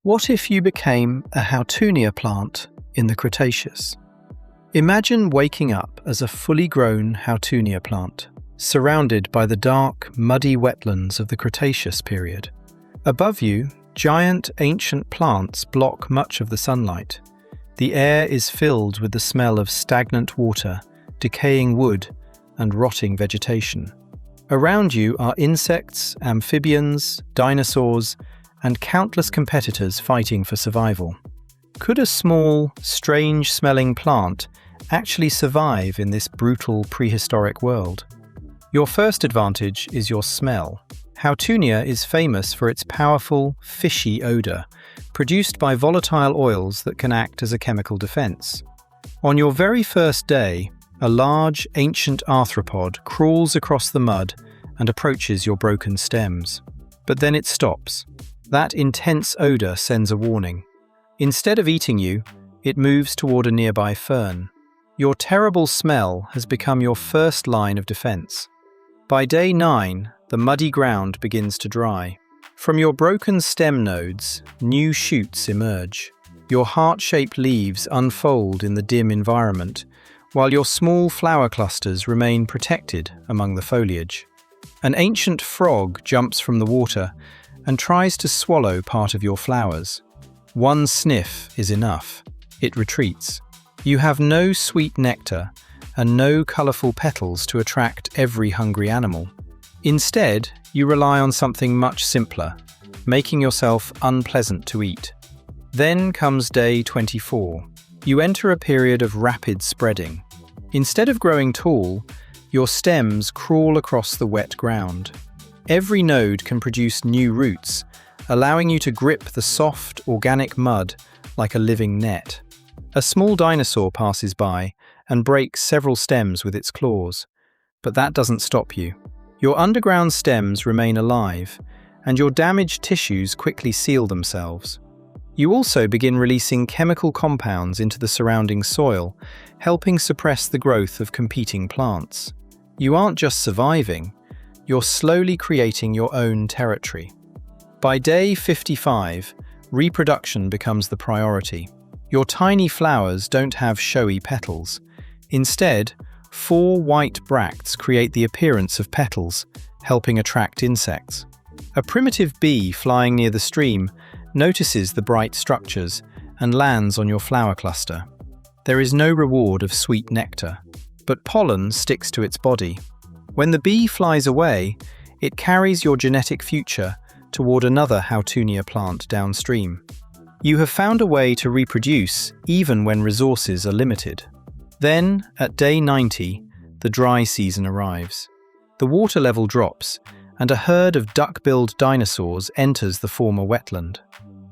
What if you became a Houttuynia plant in the Cretaceous? Imagine waking up as a fully grown Houttuynia plant, surrounded by the dark, muddy wetlands of the Cretaceous period. Above you, giant ancient plants block much of the sunlight. The air is filled with the smell of stagnant water, decaying wood, and rotting vegetation. Around you are insects, amphibians, dinosaurs, and countless competitors fighting for survival. Could a small, strange-smelling plant actually survive in this brutal prehistoric world? Your first advantage is your smell. Houttuynia is famous for its powerful, fishy odor, produced by volatile oils that can act as a chemical defense. On your very first day, a large, ancient arthropod crawls across the mud and approaches your broken stems. But then it stops. That intense odor sends a warning. Instead of eating you, it moves toward a nearby fern. Your terrible smell has become your first line of defense. By day 9, the muddy ground begins to dry. From your broken stem nodes, new shoots emerge. Your heart-shaped leaves unfold in the dim environment, while your small flower clusters remain protected among the foliage. An ancient frog jumps from the water and tries to swallow part of your flowers. One sniff is enough. It retreats. You have no sweet nectar and no colourful petals to attract every hungry animal. Instead, you rely on something much simpler, making yourself unpleasant to eat. Then comes day 24. You enter a period of rapid spreading. Instead of growing tall, your stems crawl across the wet ground. Every node can produce new roots, allowing you to grip the soft, organic mud like a living net. A small dinosaur passes by and breaks several stems with its claws. But that doesn't stop you. Your underground stems remain alive, and your damaged tissues quickly seal themselves. You also begin releasing chemical compounds into the surrounding soil, helping suppress the growth of competing plants. You aren't just surviving, you're slowly creating your own territory. By day 55, reproduction becomes the priority. Your tiny flowers don't have showy petals. Instead, 4 white bracts create the appearance of petals, helping attract insects. A primitive bee flying near the stream notices the bright structures and lands on your flower cluster. There is no reward of sweet nectar, but pollen sticks to its body. When the bee flies away, it carries your genetic future toward another Houttuynia plant downstream. You have found a way to reproduce even when resources are limited. Then, at day 90, the dry season arrives. The water level drops, and a herd of duck-billed dinosaurs enters the former wetland.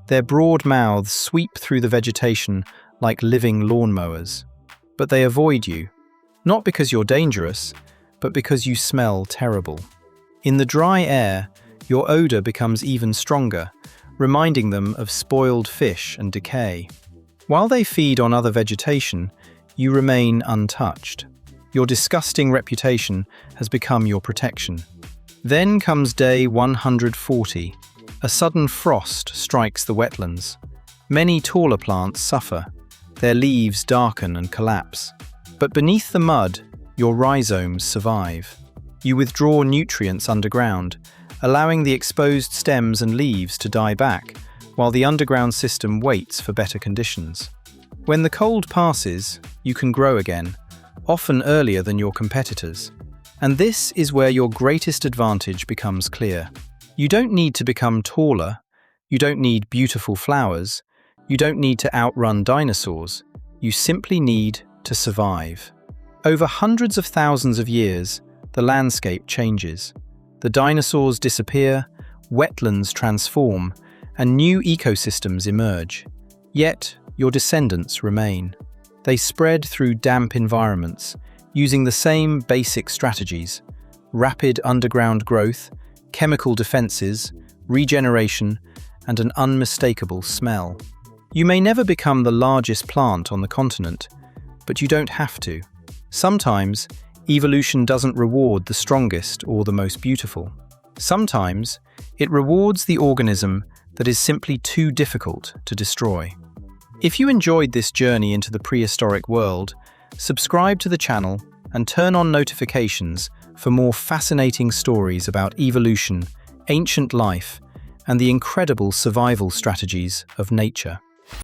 Their broad mouths sweep through the vegetation like living lawnmowers. But they avoid you, not because you're dangerous, but because you smell terrible. In the dry air, your odor becomes even stronger, reminding them of spoiled fish and decay. While they feed on other vegetation, you remain untouched. Your disgusting reputation has become your protection. Then comes day 140. A sudden frost strikes the wetlands. Many taller plants suffer. Their leaves darken and collapse. But beneath the mud, your rhizomes survive. You withdraw nutrients underground, allowing the exposed stems and leaves to die back, while the underground system waits for better conditions. When the cold passes, you can grow again, often earlier than your competitors. And this is where your greatest advantage becomes clear. You don't need to become taller, you don't need beautiful flowers, you don't need to outrun dinosaurs, you simply need to survive. Over hundreds of thousands of years, the landscape changes. The dinosaurs disappear, wetlands transform, and new ecosystems emerge. Yet, your descendants remain. They spread through damp environments, using the same basic strategies: rapid underground growth, chemical defenses, regeneration, and an unmistakable smell. You may never become the largest plant on the continent, but you don't have to. Sometimes, evolution doesn't reward the strongest or the most beautiful. Sometimes, it rewards the organism that is simply too difficult to destroy. If you enjoyed this journey into the prehistoric world, subscribe to the channel and turn on notifications for more fascinating stories about evolution, ancient life, and the incredible survival strategies of nature.